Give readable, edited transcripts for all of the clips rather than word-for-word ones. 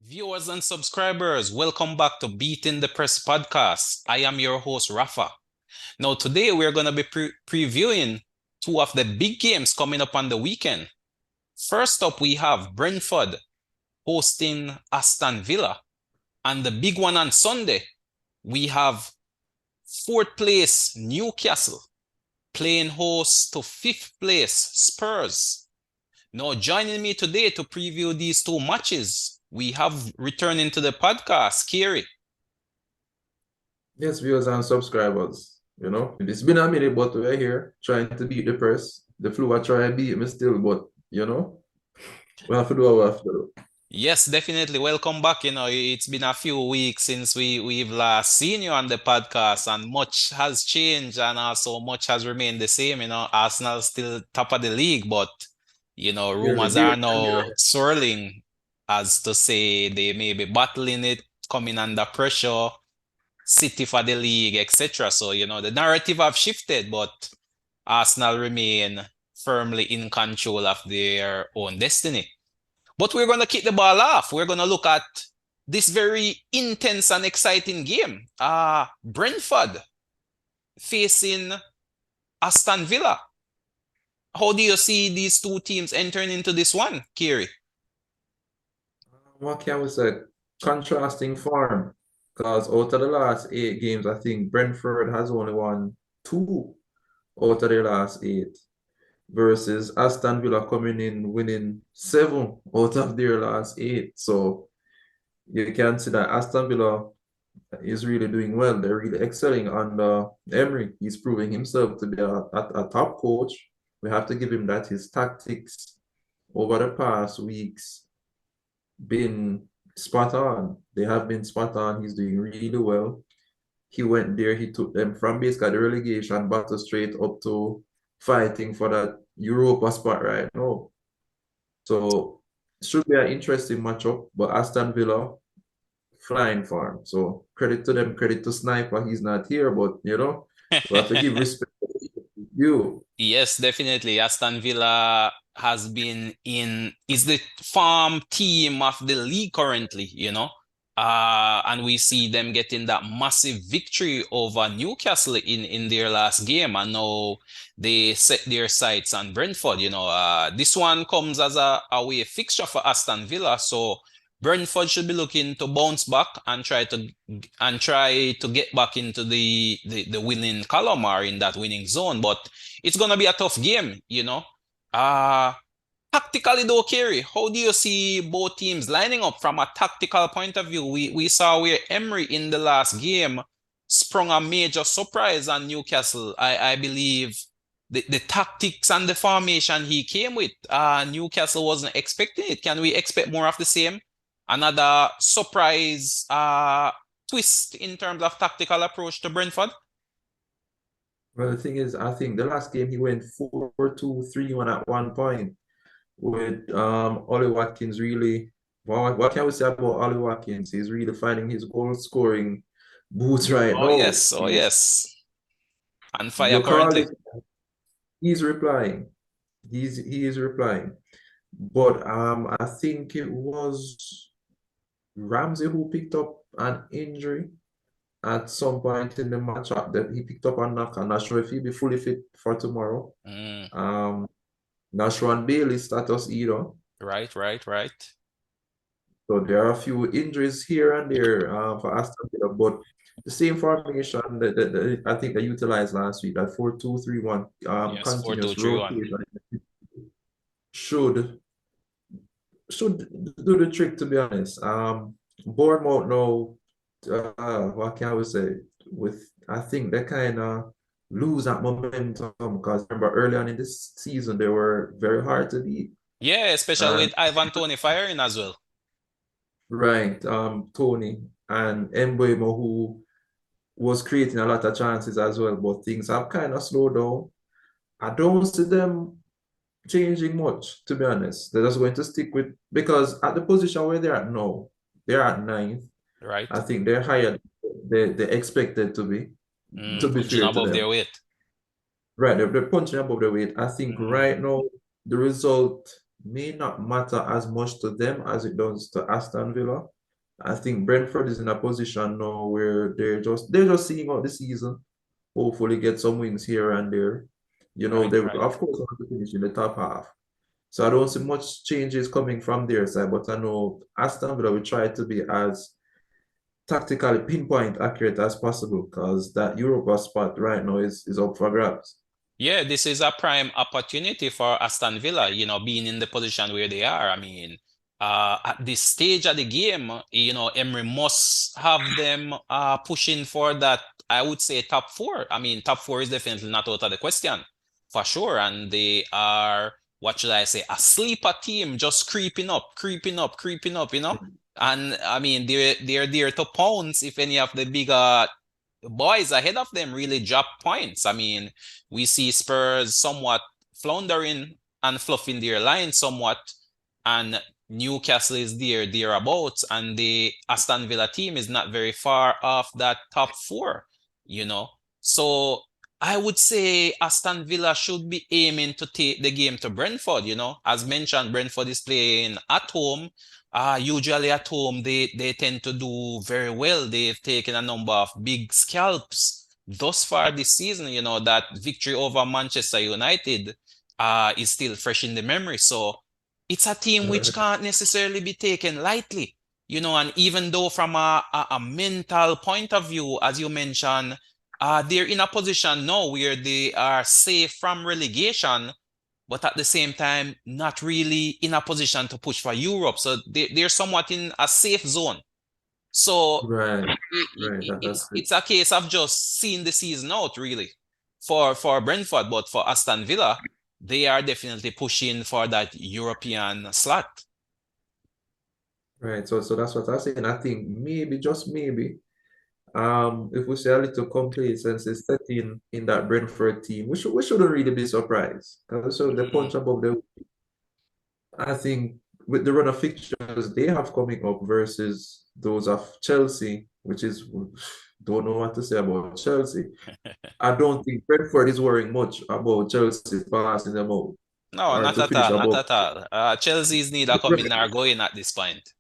Viewers and subscribers, welcome back to Beating the Press podcast. I am your host, Rafa. Now, today we're going to be previewing two of the big games coming up on the weekend. First up, we have Brentford hosting Aston Villa. And the big one on Sunday, we have fourth place Newcastle playing host to fifth place Spurs. Now, joining me today to preview these two matches, we have returning to the podcast, Carey. Yes, viewers and subscribers. It's been a minute, but we're here trying to beat the press. The flu are trying to beat me still, but we have to do what we have to do. Yes, definitely. Welcome back. It's been a few weeks since we've last seen you on the podcast, and much has changed, and also much has remained the same. Arsenal still top of the league, but Barely, rumors are barely, now barely. swirling as to say they may be battling it, coming under pressure, City for the league, etc. So, the narrative have shifted, but Arsenal remain firmly in control of their own destiny. But we're going to kick the ball off. We're going to look at this very intense and exciting game. Brentford facing Aston Villa. How do you see these two teams entering into this one, Kiri? What can we say? Contrasting form. Because out of the last 8 games, I think Brentford has only won 2 out of their last 8. Versus Aston Villa coming in winning 7 out of their last 8. So you can see that Aston Villa is really doing well. They're really excelling under Emery. He's proving himself to be a top coach. We have to give him that. His tactics over the past weeks been spot on. They have been spot on. He's doing really well. He went there, he took them from basically the relegation battle straight up to fighting for that Europa spot right now. So it should be an interesting matchup, but Aston Villa flying for him. So credit to them, credit to Sniper. He's not here, but we have to give respect to you. Yes, definitely. Aston Villa is the farm team of the league currently. And we see them getting that massive victory over Newcastle in their last game. And now they set their sights on Brentford. This one comes as a away fixture for Aston Villa. So Brentford should be looking to bounce back and try to get back into the winning column or in that winning zone. But it's gonna be a tough game. Uh Tactically though, Kerry, how do you see both teams lining up from a tactical point of view? We saw where Emery in the last game sprung a major surprise on Newcastle. I believe the tactics and the formation he came with, Newcastle wasn't expecting it. Can we expect more of the same? Another surprise twist in terms of tactical approach to Brentford? Well, the thing is, I think the last game he went 4-2-3-1 at one point with Ollie Watkins really. Well, what can we say about Ollie Watkins? He's really finding his goal scoring boots right Oh now. yes, oh yes. On fire You call currently. it, he's replying. He is replying. But I think it was Ramsey who picked up an injury at some point in the match that he picked up a knock. I'm not sure if he'll be fully fit for tomorrow. Mm, Not sure on Bailey's status either. right, right, right. So there are a few injuries here and there for Aston Villa, but the same formation that I think they utilized last week, that 4-2-3-1 Yes, four two continuous three one. rotation should should do the trick, to be honest. Bournemouth now, what can we say? I think they kind of lose that momentum because remember early on in this season they were very hard to beat. Yeah, especially And with Ivan Toney firing as well. right, Tony and Mbeumo who was creating a lot of chances as well, but things have kind of slowed down. I don't see them changing much, to be honest. They're just going to stick with because at the position where they're at now, they're at ninth. Right? I think they're higher than they expected to be Punching fair to above their them. weight. Right, they're punching above their weight. I think Mm, right now the result may not matter as much to them as it does to Aston Villa. I think Brentford is in a position now where they're just seeing out the season. Hopefully get some wins here and there. Right, They right. of course want to finish in the top half. So I don't see much changes coming from their side, but I know Aston Villa will try to be as tactically pinpoint accurate as possible because that Europa spot right now is up for grabs. Yeah, this is a prime opportunity for Aston Villa, being in the position where they are. I mean, at this stage of the game, Emery must have them pushing for that, I would say, top four. I mean, top four is definitely not out of the question, for sure. And they are, what should I say, a sleeper team just creeping up, creeping up, creeping up. And I mean, they're there to pounce if any of the bigger boys ahead of them really drop points. I mean, we see Spurs somewhat floundering and fluffing their line somewhat, and Newcastle is thereabouts, and the Aston Villa team is not very far off that top four. So I would say Aston Villa should be aiming to take the game to Brentford. As mentioned, Brentford is playing at home. Usually at home, they tend to do very well. They've taken a number of big scalps thus far this season. That victory over Manchester United is still fresh in the memory. So it's a team which can't necessarily be taken lightly. And even though from a mental point of view, as you mentioned, they're in a position now where they are safe from relegation, but at the same time, not really in a position to push for Europe. So they're somewhat in a safe zone. So Right, it, right. it, That's it. it's a case of just seeing the season out, really, for Brentford. But for Aston Villa, they are definitely pushing for that European slot. Right. So that's what I'm saying. I think maybe, just maybe, if we say a little complacency is set in that Brentford team, we shouldn't really be surprised. So the Mm, punch above the I think with the run of fixtures they have coming up versus those of Chelsea, which is don't know what to say about Chelsea. I don't think Brentford is worrying much about Chelsea passing them out no, or not to at finish all, not above. at all. Chelsea's neither coming nor going at this point.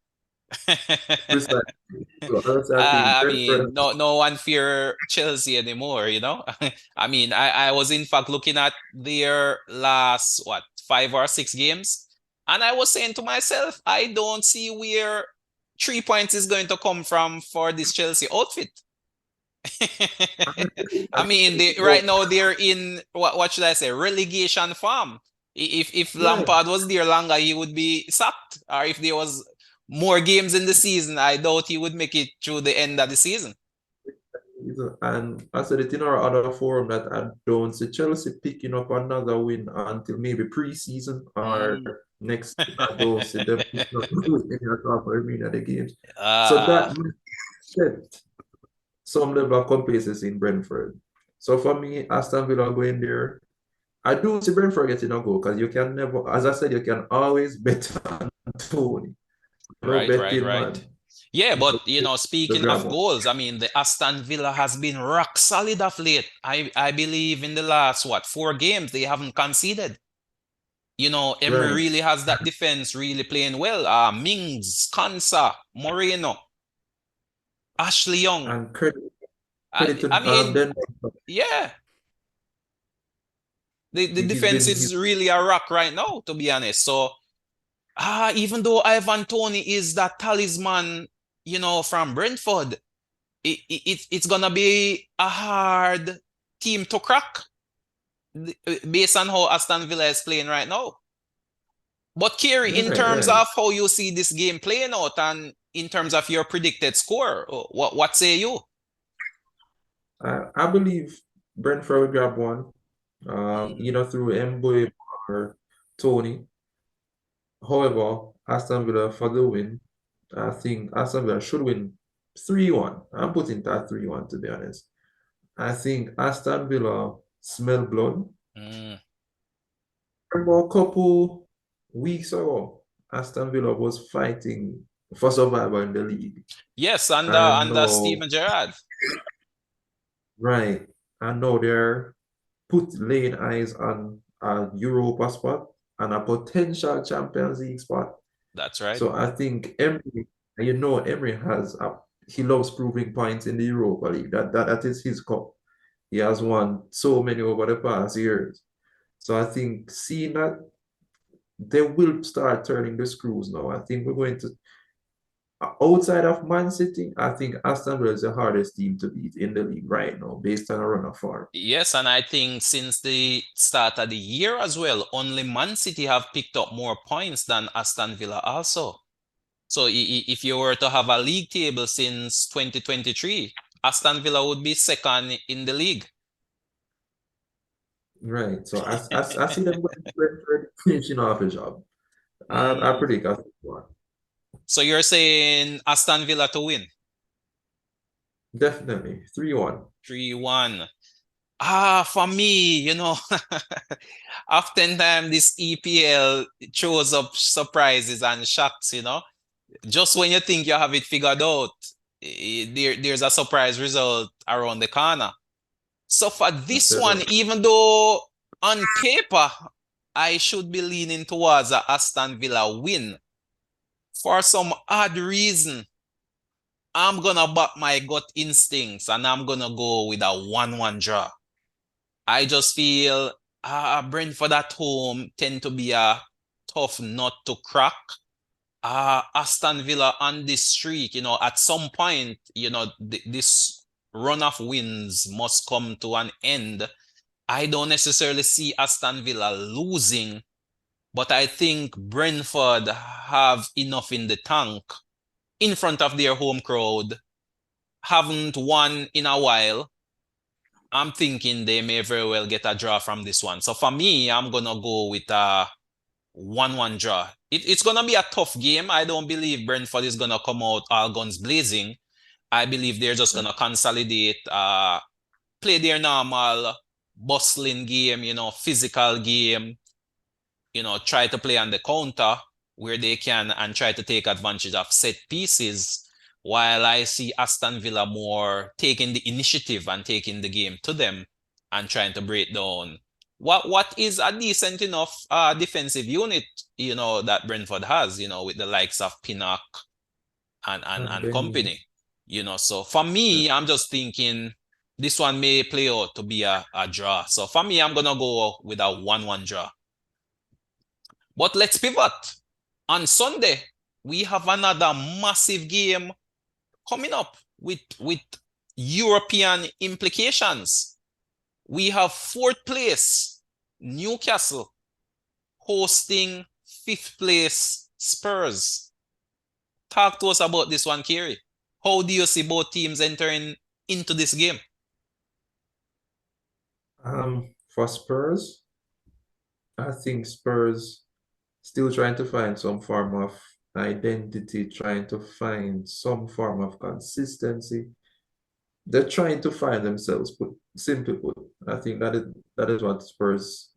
Precisely. So honestly, I think I Brentford. mean, no one fear Chelsea anymore. I mean, I was in fact looking at their last, what, 5 or 6 games, and I was saying to myself, I don't see where 3 points is going to come from for this Chelsea outfit. I mean, right now they're in what should I say, relegation farm. If Right. Lampard was there longer, he would be sacked. Or if there was more games in the season, I doubt he would make it through the end of the season. And I said it in our other forum that I don't see Chelsea picking up another win until maybe preseason or Mm. next. I don't see them picking up any of the remaining of the games. So uh, that set some level of complacency in Brentford. So for me, Aston Villa going there. I do see Brentford getting a goal because you can never, as I said, you can always bet on Tony. No right, right, betting right. man. Yeah, but The speaking of grabber. goals, I mean the Aston Villa has been rock solid of late. I believe in the last 4 games they haven't conceded. Emery Right. really has that defense really playing well. Mings, Kansa, Moreno, Ashley Young. And credit to I mean, Denver. yeah, the defense He's is really a rock right now, to be honest. So, even though Ivan Toney is that talisman, from Brentford, it's gonna be a hard team to crack based on how Aston Villa is playing right now. But Carey, in right, terms right. of how you see this game playing out and in terms of your predicted score, what say you? I believe Brentford will grab one. Mm, Through Mboy or Tony. However, Aston Villa for the win. I think Aston Villa should win 3-1. I'm putting that 3-1 to be honest. I think Aston Villa smell blood. mm. Remember a couple weeks ago, Aston Villa was fighting for survival in the league. Yes, And under now, Steven Gerrard. right, and now they're laying eyes on a Europa spot and a potential Champions League spot. That's right. So I think Emery And Emery he loves proving points in the Europa League. That is his cup. He has won so many over the past years. So I think seeing that they will start turning the screws now. I think we're going to outside of Man City, I think Aston Villa is the hardest team to beat in the league right now, based on a run of form. Yes, and I think since the start of the year as well, only Man City have picked up more points than Aston Villa also. So if you were to have a league table since 2023, Aston Villa would be second in the league. Right. So I see them going to Brentford finishing off a job. I Mm. predict Aston Villa. So you're saying Aston Villa to win Definitely. 3-1. 3-1. For me, oftentimes this EPL throws up surprises and shocks. Just when you think you have it figured out, there's a surprise result around the corner. So for I this tell one, you. even though on paper I should be leaning towards a Aston Villa win, for some odd reason, I'm gonna back my gut instincts and I'm gonna go with a 1-1 draw. I just feel Brentford at home tend to be a tough nut to crack. Aston Villa on this streak, at some point, this run of wins must come to an end. I don't necessarily see Aston Villa losing, but I think Brentford have enough in the tank in front of their home crowd, haven't won in a while. I'm thinking they may very well get a draw from this one. So for me, I'm gonna go with a 1-1 draw. It's gonna be a tough game. I don't believe Brentford is gonna come out all guns blazing. I believe they're just gonna consolidate, play their normal bustling game, physical game, try to play on the counter where they can and try to take advantage of set pieces. While I see Aston Villa more taking the initiative and taking the game to them and trying to break down what is a decent enough defensive unit, that Brentford has, with the likes of Pinnock And and Benny. company. So for me, I'm just thinking this one may play out to be a draw. So for me, I'm gonna go with a 1-1 draw. But let's pivot. On Sunday, we have another massive game coming up with European implications. We have fourth place Newcastle hosting fifth place Spurs. Talk to us about this one, Carey. How do you see both teams entering into this game? For Spurs, I think Spurs still trying to find some form of identity, trying to find some form of consistency. They're trying to find themselves, simply put. I think that is what Spurs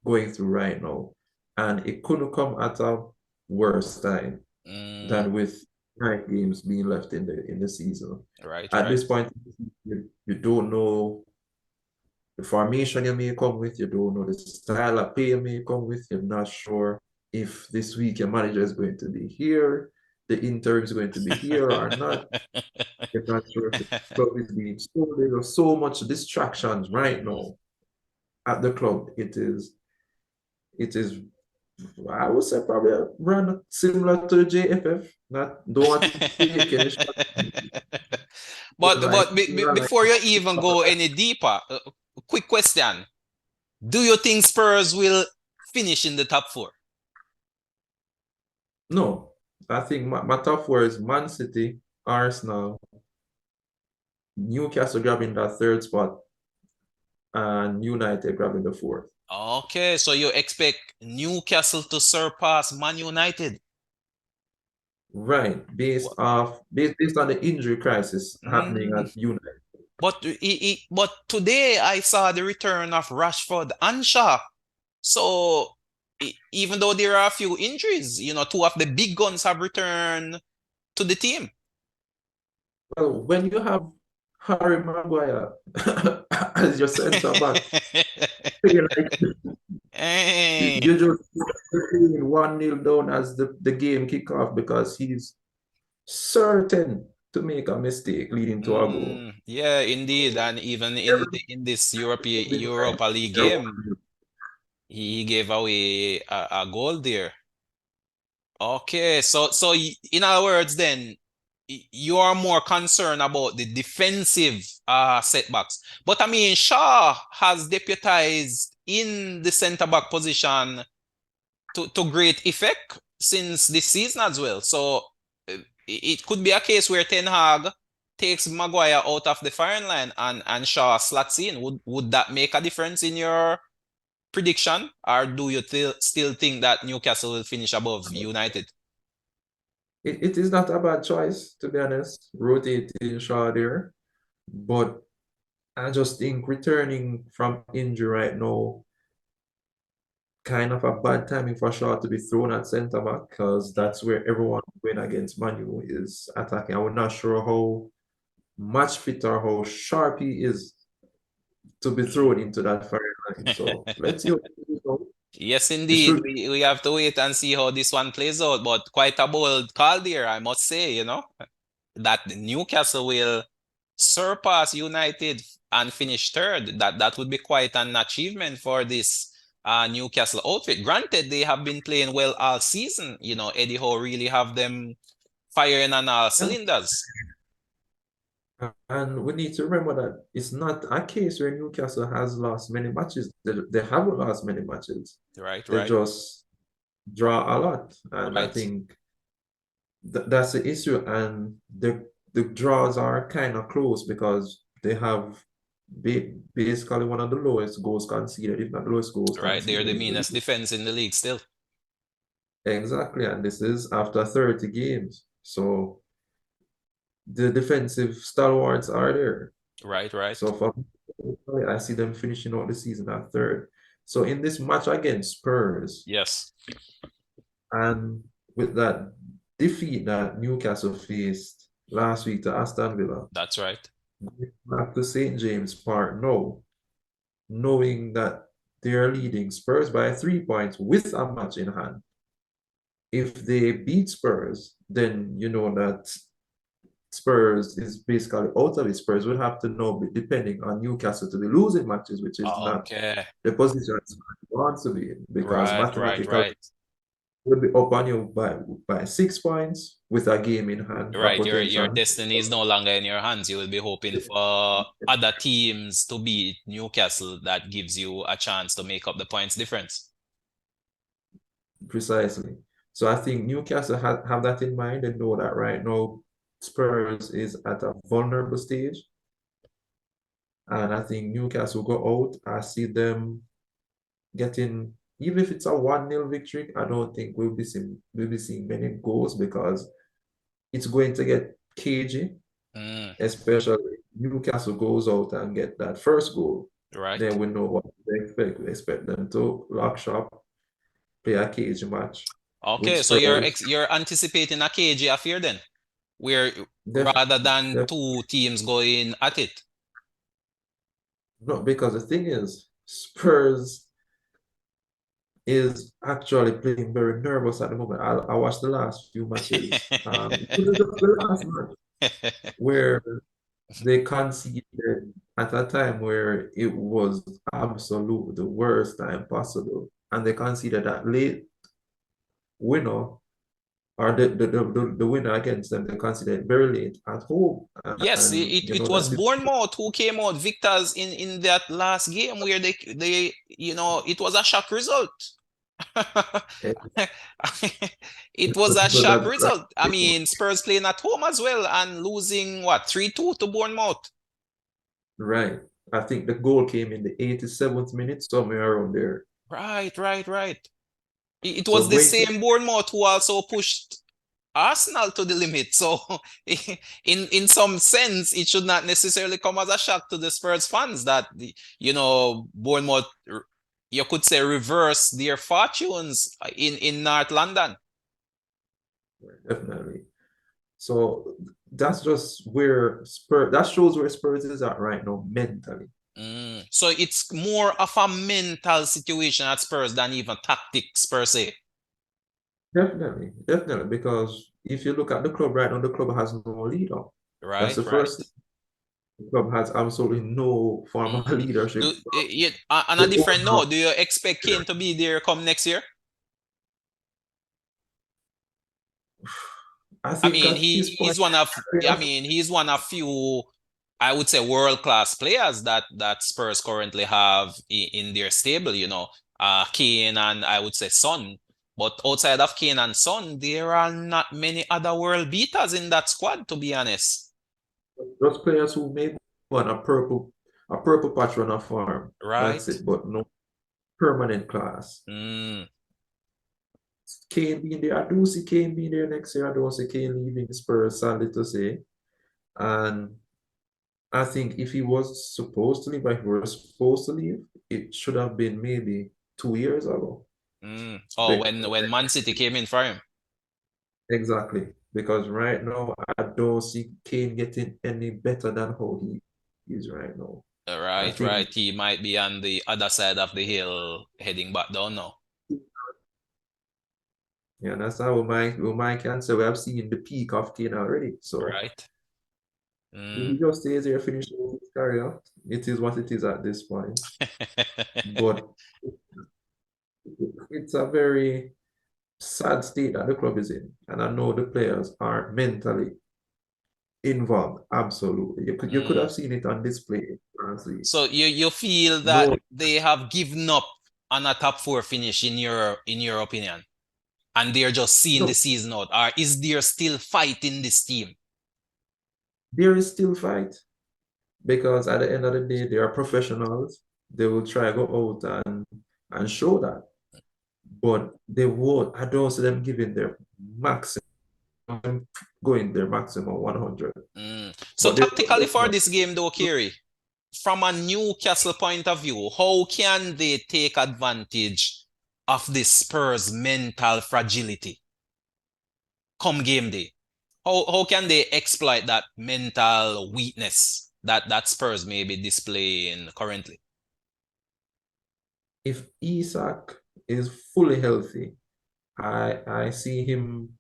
going through right now. And it couldn't come at a worse time Mm, than with 9 games being left in the season. right, At right. this point, you don't know the formation you may come with, you don't know the style of play you may come with, you're not sure if this week your manager is going to be here, the interim is going to be here or not. You're not sure if the club is being sold. There's so much distractions right Mhm. now at the club. It is I would say probably a run similar to the JFF. Not don't want to take any shot. But Like, before you even go any deeper, quick question. Do you think Spurs will finish in the top four? no, I think my top four is Man City, Arsenal, Newcastle grabbing that third spot, and United grabbing the fourth. Okay, so you expect Newcastle to surpass Man United. Right, Wha- based on the injury crisis happening Mm, at United. but today I saw the return of Rashford and Shaw. So even though there are a few injuries, two of the big guns have returned to the team. Well, when you have Harry Maguire as your centre back, feel like Hey. you just 1-0 down as the game kick off because certain to make a mistake leading to a goal. Yeah, indeed. And even in this Europa League game, he gave away a goal there. Okay, in other words, then you are more concerned about the defensive setbacks. But I mean, Shaw has deputized in the centre back position to great effect since this season as well. So it could be a case where Ten Hag takes Maguire out of the firing line and Shaw slots in. Would that make a difference in your prediction, or do you still think that Newcastle will finish above United? It is not a bad choice, to be honest, rotating Shaw there. But I just think returning from injury right now, kind of a bad timing for Shaw to be thrown at centre back because that's where everyone going against Manu is attacking. I'm not sure how much fit or how sharp he is to be thrown into that firing line. So let's see how it goes. Yes, It indeed. should We have to wait and see how this one plays out. But quite a bold call there, I must say, that Newcastle will surpass United and finish third. That would be quite an achievement for this Newcastle outfit. Granted, they have been playing well all season. Eddie Howe really have them firing on all yeah. cylinders. And we need to remember that it's not a case where Newcastle has lost many matches. They haven't lost many matches. Right, They right, just draw a lot. And I right, think that's the issue. And the draws are kind of close because they have basically one of the lowest goals conceded, if not the lowest goals right. They're conceded the in the meanest league. defense in the league still. Exactly. And this is after 30 games. So the defensive stalwarts are there. Right, right. So for me, I see them finishing out the season at third. So in this match against Spurs, Yes, and with that defeat that Newcastle faced last week to Aston Villa, that's right. back to St. James Park now, knowing that they're leading Spurs by 3 points with a match in hand. If they beat Spurs, then you know that Spurs is basically out of it. Spurs would have to now be depending on Newcastle to be losing matches, which is not Okay. the position Spurs wants to be in, because Right, right, mathematically right. will be up on you by 6 points with a game in hand, a Right, your potential. destiny is no longer in your hands. You will be hoping for other teams to beat Newcastle. That gives you a chance to make up the points difference. Precisely. So I think Newcastle have that in mind and know that right now Spurs is at a vulnerable stage. And I think Newcastle go out. I see them getting, even if it's a 1-0 victory, I don't think we'll be seeing many goals because it's going to get cagey, Mm, especially if Newcastle goes out and get that first goal. right. Then we know what to expect. We expect them to lock shop, play a cagey match with Okay, so Spurs. you're anticipating a KG affair then, where Def, rather than def, two teams going at it. no, because the thing is, Spurs is actually playing very nervous at the moment. I watched the last few matches. The last match where they conceded at a time where it was absolute the worst time possible, and they conceded that late winner or the winner against them. They conceded very late at home, Yes, and you it know was that Bournemouth who came out victors in that last game where they it was a shock result. It was a so shock that result. I mean, Spurs playing at home as well and losing what 3-2 to Bournemouth. right. I think the goal came in the 87th minute, somewhere around there. Right, right, right. It So was the going to same Bournemouth who also pushed Arsenal to the limit. So in some sense, it should not necessarily come as a shock to the Spurs fans that Bournemouth, you could say, reverse their fortunes in North London. definitely. So that's just where Spurs, that shows where Spurs is at right now mentally. So it's more of a mental situation at Spurs than even tactics per se. Definitely, definitely, because if you look at the club right now, the club has no leader. That's Right, the right. first thing. The club has absolutely no form of Mm. leadership. On a The different owner, note, do you expect Kane to be there come next year? I I think mean, at this point, he's one of few, I would say, world-class players that Spurs currently have in their stable, Kane and I would say Son. But outside of Kane and Son, there are not many other world beaters in that squad, to be honest. those players who may want a purple patch run of farm. That's Right? it, but no permanent class. Mm, Kane being there, I do see Kane being there next year. I don't see Kane leaving Spurs, sadly to say. And I think if he was supposed to leave, if he was supposed to leave, it should have been maybe 2 years ago. mm. Oh, Because, when Man City came in for him. exactly. Because right now, I don't see Kane getting any better than how he is right now. I Right, right. think, He might be on the other side of the hill heading back down now. yeah, that's how we might can say we have seen the peak of Kane already. So Right? if Mm. he just stays here, finishes his career, it is what it is at this point. But it's a very sad state that the club is in. And I know the players are mentally involved. Absolutely. You could Mm. have seen it on display, honestly. So you feel that No, they have given up on a top four finish in your opinion, and they're just seeing the no, season out, or is there still fight in this team? there is still fight because at the end of the day, they are professionals. They will try to go out and show that. But they won't. I don't see them giving their maximum, going their maximum 100. Mm. So But they're tactically for professionals. this game though, Kerry, from a Newcastle point of view, how can they take advantage of this Spurs mental fragility come game day? How can they exploit that mental weakness that Spurs may be displaying currently? If Isak is fully healthy, I see him.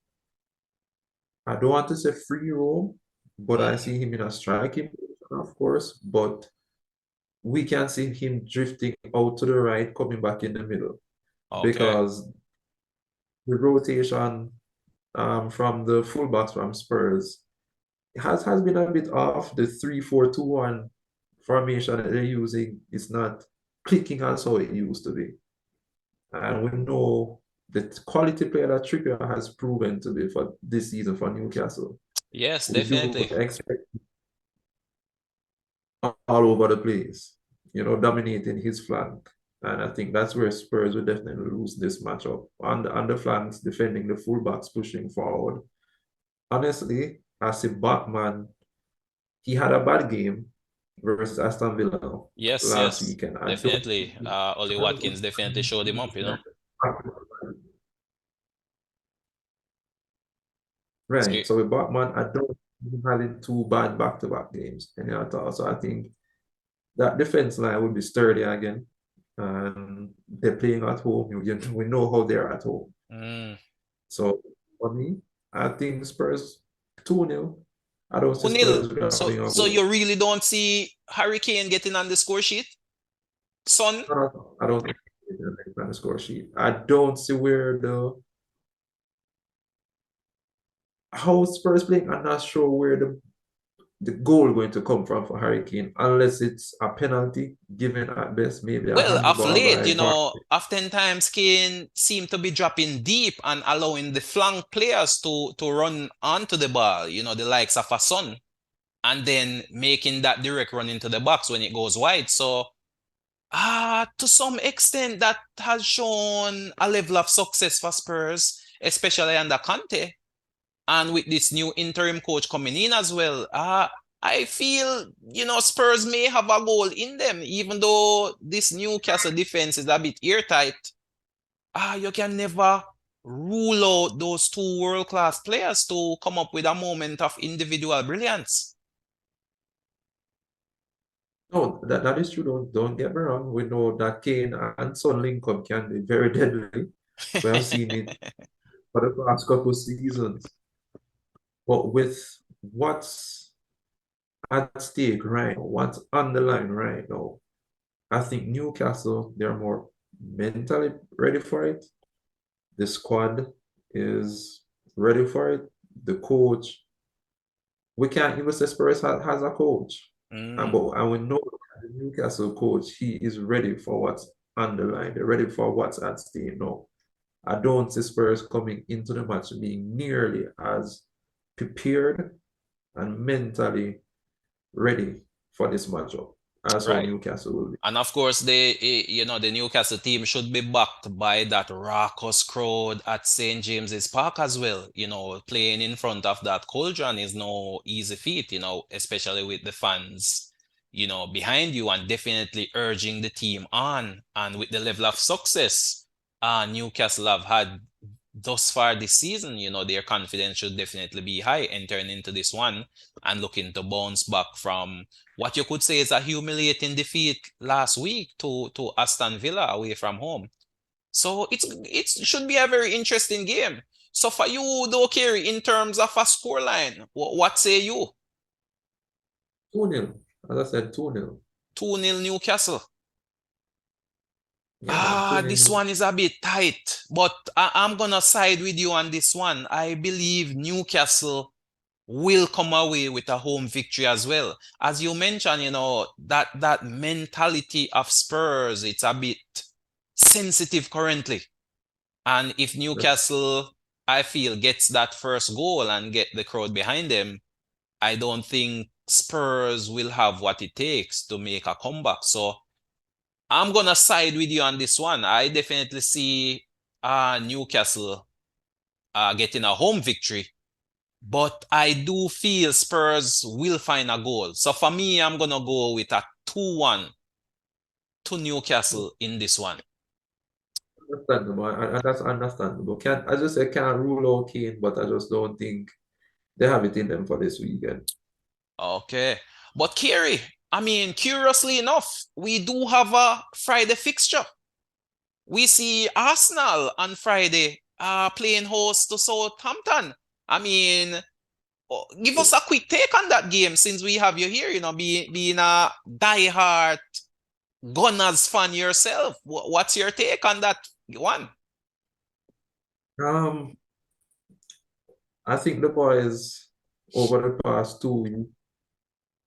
I don't want to say free roam, but I Mm, see him in a striking position, of course. But we can see him drifting out to the right, coming back in the middle okay. because the rotation from the fullbacks from Spurs has been a bit off. The 3-4-2-1 formation that they're using is not clicking as how it used to be. And we know the quality player that Trippier has proven to be for this season for Newcastle. Yes, We do definitely. expect all over the place, dominating his flank. And I think that's where Spurs will definitely lose this matchup. On the flanks, defending the fullbacks, pushing forward. Honestly, as a Batman, he had a bad game versus Aston Villa Yes, last yes, weekend. I don't definitely. Ollie Watkins definitely showed him up. So, right. So with Batman, I don't see him having two bad back-to-back games at all. So I think that defense line would be sturdy again. And they're playing at home. We know how they're at home. mm. So for me, I think Spurs 2-0. I don't see 2-0. Spurs grabbing a So goal. you really don't see Harry Kane getting on the score sheet? Son? I don't think they're on the score sheet. I don't see where the how Spurs playing. I'm not sure where the goal going to come from for Harry Kane, unless it's a penalty given at best, maybe a Well, of handball late, by VAR. oftentimes Kane seem to be dropping deep and allowing the flank players to run onto the ball, the likes of a Son, and then making that direct run into the box when it goes wide. So, to some extent, that has shown a level of success for Spurs, especially under Conte. And with this new interim coach coming in as well, I feel, Spurs may have a goal in them, even though this Newcastle defense is a bit airtight. You can never rule out those two world-class players to come up with a moment of individual brilliance. No, that is true. Don't get me wrong. We know that Kane and Son link up can be very deadly. We have seen it for the past couple seasons. But with what's at stake right now, what's on the line right now, I think Newcastle, they're more mentally ready for it. The squad is ready for it. The coach, we can't even say Spurs has a coach. Mm, But we know the Newcastle coach, he is ready for what's on the line. They're ready for what's at stake now. I don't see Spurs coming into the match being nearly as prepared and mentally ready for this matchup as how right. Newcastle will be. And of course, the Newcastle team should be backed by that raucous crowd at St. James's Park as well. Playing in front of that cauldron is no easy feat, especially with the fans, behind you and definitely urging the team on. And with the level of success Newcastle have had thus far this season, their confidence should definitely be high entering into this one and looking to bounce back from what you could say is a humiliating defeat last week to Aston Villa away from home. So it should be a very interesting game. So for you though, Carey, in terms of a scoreline, what say you? 2-0. As I said, 2-0. 2-0 Newcastle. Yeah, man, 2-0 This one is a bit tight, but I'm gonna side with you on this one. I believe Newcastle will come away with a home victory as well. As you mentioned, that mentality of Spurs, it's a bit sensitive currently. And if Newcastle, I feel, gets that first goal and get the crowd behind them, I don't think Spurs will have what it takes to make a comeback. So I'm gonna side with you on this one. I definitely see Newcastle getting a home victory, but I do feel Spurs will find a goal. So for me, I'm gonna go with a 2-1 to Newcastle in this one. Understandable, and that's understandable. Can't I just say can't rule out Kane, but I just don't think they have it in them for this weekend. Okay. But Kerry, I mean, curiously enough, we do have a Friday fixture. We see Arsenal on Friday playing host to Southampton. I mean, give us a quick take on that game since we have you here, being a diehard Gunners fan yourself. What's your take on that one? Um, I think the boys over the past 2 weeks,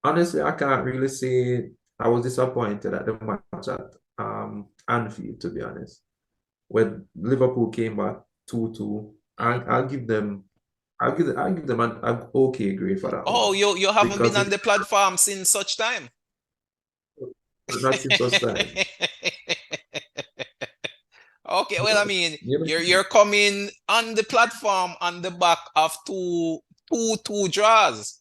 honestly, I can't really say I was disappointed at the match at Anfield, to be honest. When Liverpool came back 2-2, I'll give them an okay grade for that Oh, one. you haven't been Because on it the platform since such time. not since such time. Okay, well, I mean, You know, you're coming on the platform on the back of two draws.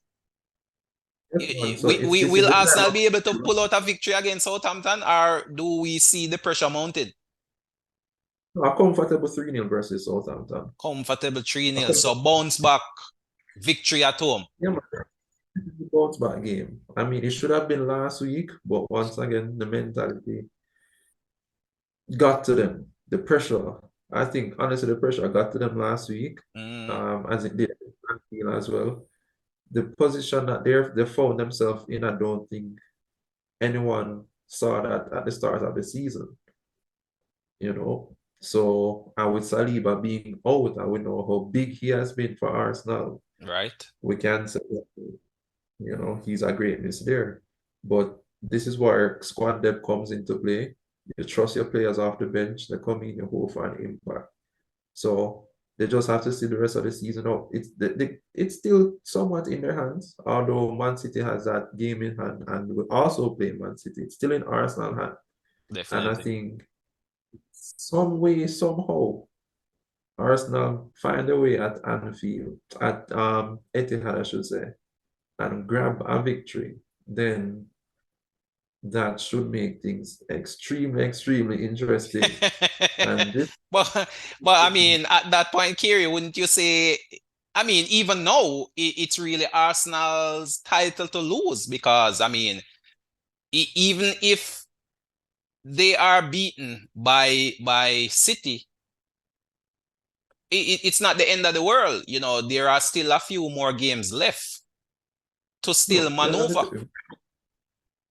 yes, man. So it's in Will the time Arsenal of be able to pull out a victory against Southampton, or do we see the pressure mounted? a comfortable 3-0 versus Southampton. Comfortable A 3-0. So comfortable, bounce back victory at home. yeah, man. This is a bounce back game. I mean, it should have been last week, but once again, the mentality got to them. The pressure, I think, honestly, the pressure got to them last week, Mm, as it did at Anfield as well. The position that they found themselves in, I don't think anyone saw that at the start of the season, you know. So, and with Saliba being out, and we know how big he has been for Arsenal, right. we can say, he's a greatness there. But this is where squad depth comes into play. You trust your players off the bench, they come in, you hope for an impact. So they just have to see the rest of the season out. It's still somewhat in their hands, although Man City has that game in hand and will also play Man City. It's still in Arsenal hand. And I Definitely. think some way, somehow, Arsenal find a way at Anfield, at Etihad, I should say, and grab a victory, then that should make things extremely, extremely interesting. And this, but but I mean, at that point, Kiri, wouldn't you say? I mean, even now, it's really Arsenal's title to lose because I mean, even if they are beaten by City, it's not the end of the world. There are still a few more games left to still No, maneuver.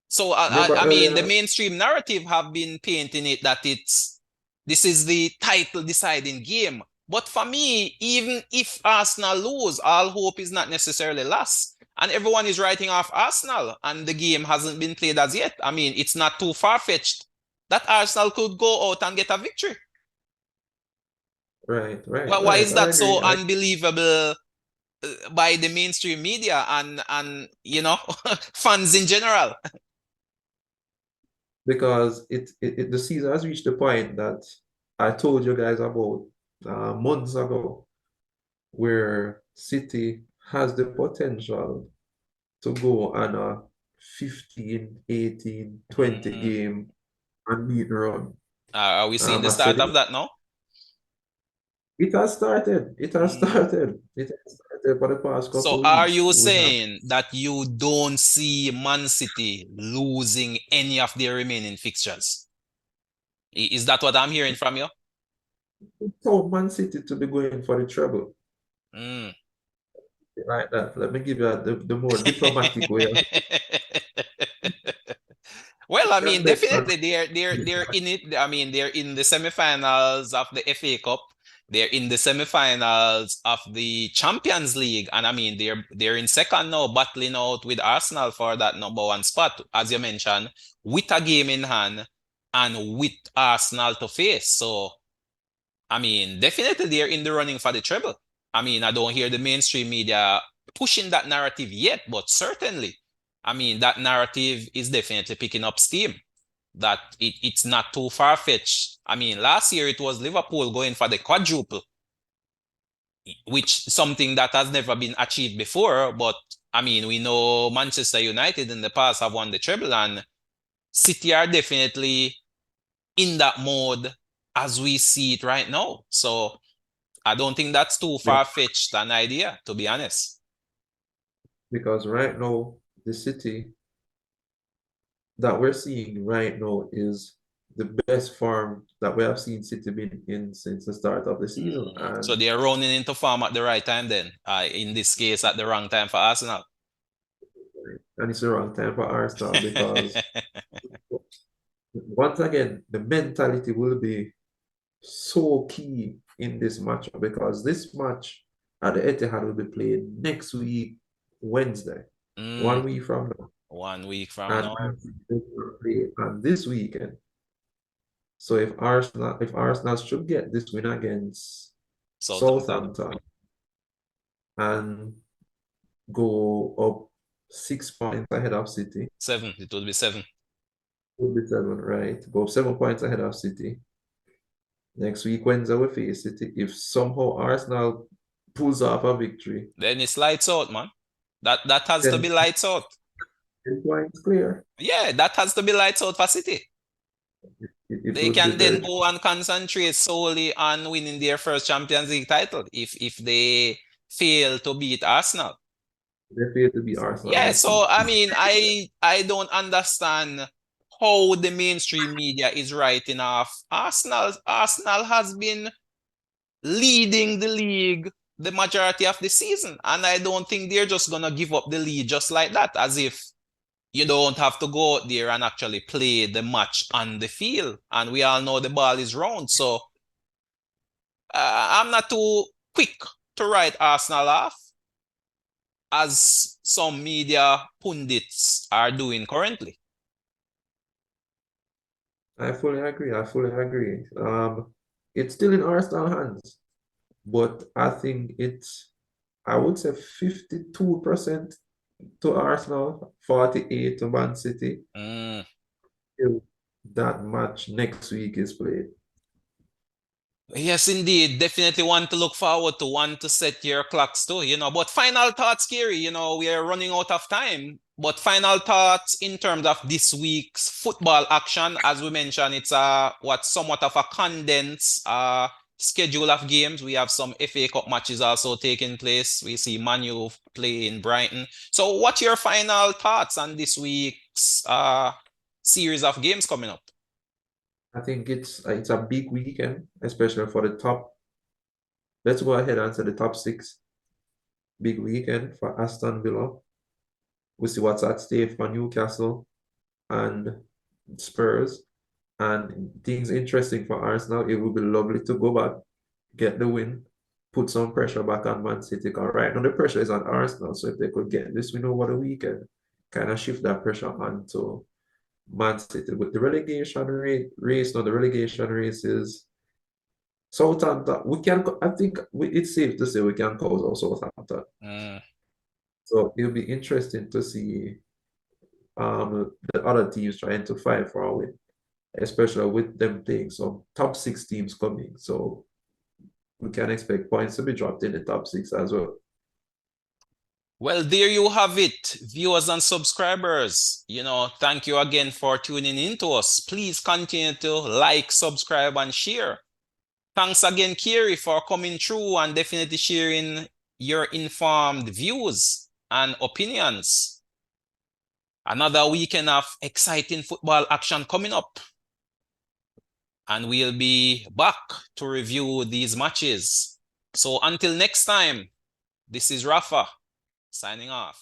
So remember I mean, the earlier, mainstream narrative have been painting it that this is the title deciding game. But for me, even if Arsenal lose, all hope is not necessarily lost. And everyone is writing off Arsenal, and the game hasn't been played as yet. I mean, it's not too far-fetched that Arsenal could go out and get a victory. right, right, Why right. is I that agree. so unbelievable by the mainstream media and fans in general? Because the season has reached the point that I told you guys about months ago, where City has the potential to go on a 15, 18, 20 Mm. game unbeaten run. Are we seeing the I said start of that now? it has started. It has Mm. started. It has started for the past So couple of are weeks. you We have saying that you don't see Man City losing any of their remaining fixtures? Is that what I'm hearing from you? told Man City to be going for the treble Mm. like that. Let me give you the more diplomatic way of Well, I mean, bet on definitely they're in it. I mean, they're in the semifinals of the FA Cup. They're in the semifinals of the Champions League, and I mean, they're in second now, battling out with Arsenal for that number one spot, as you mentioned, with a game in hand and with Arsenal to face. So, I mean, definitely they're in the running for the treble. I mean, I don't hear the mainstream media pushing that narrative yet, but certainly, I mean, that narrative is definitely picking up steam. That it's not too far-fetched. I mean, last year it was Liverpool going for the quadruple, which something that has never been achieved before. But I mean, we know Manchester United in the past have won the treble, and City are definitely in that mode as we see it right now. So I don't think that's too yeah, far-fetched an idea, to be honest. because right now the City that we're seeing right now is the best form that we have seen City been in since the start of the season. So they're running into form at the right time then. In this case, at the wrong time for Arsenal. And it's the wrong time for Arsenal because once again, the mentality will be so key in this match because this match at the Etihad will be played next week, Wednesday, Mm, 1 week from now. 1 week from And now. Man City will play on this weekend. So if Arsenal should get this win against Southampton. Southampton and go up 6 points ahead of City, Seven. It will be seven. would be seven, right? Go 7 points ahead of City. Next week, Wednesday, we face City. If somehow Arsenal pulls off a victory, Then it's lights out, man. That has to then be lights out. 10 points clear. Yeah, that has to be lights out for City. It They would be can then very go and concentrate solely on winning their first Champions League title if they fail to beat Arsenal. they fair to be Arsenal Yeah, next so week. I mean, I don't understand how the mainstream media is writing off Arsenal. Arsenal has been leading the league the majority of the season, and I don't think they're just gonna give up the lead just like that, as if you don't have to go out there and actually play the match on the field. And we all know the ball is round, so I'm not too quick to write Arsenal off, as some media pundits are doing currently. I fully agree. I fully agree. It's still in Arsenal hands, but I think I would say 52% to Arsenal, 48 to Man City. Mm. Till that match next week is played. Yes, indeed. Definitely one to look forward to, one to set your clocks to. But final thoughts, Carey, we are running out of time. But final thoughts in terms of this week's football action. As we mentioned, it's somewhat of a condensed schedule of games. We have some FA Cup matches also taking place. We see Manu play in Brighton. So what's your final thoughts on this week's series of games coming up? I think it's a big weekend, especially for the top let's go ahead and say the top six. Big weekend for Aston Villa. We see what's at stake for Newcastle and Spurs. And things interesting for Arsenal. It would be lovely to go back, get the win, put some pressure back on Man City. Because right now the pressure is on Arsenal. So if they could get this win over the weekend, kind of shift that pressure onto Man City. With the relegation race, now the relegation race is Southampton. I think it's safe to say we can close out Southampton. Mm. So it'll be interesting to see the other teams trying to fight for a win, especially with them playing some top six teams coming. So we can expect points to be dropped in the top six as well. Well, there you have it, viewers and subscribers. Thank you again for tuning in to us. Please continue to like, subscribe, and share. Thanks again, Carey, for coming through and definitely sharing your informed views and opinions. Another weekend of exciting football action coming up. And we'll be back to review these matches. So until next time, this is Rafa signing off.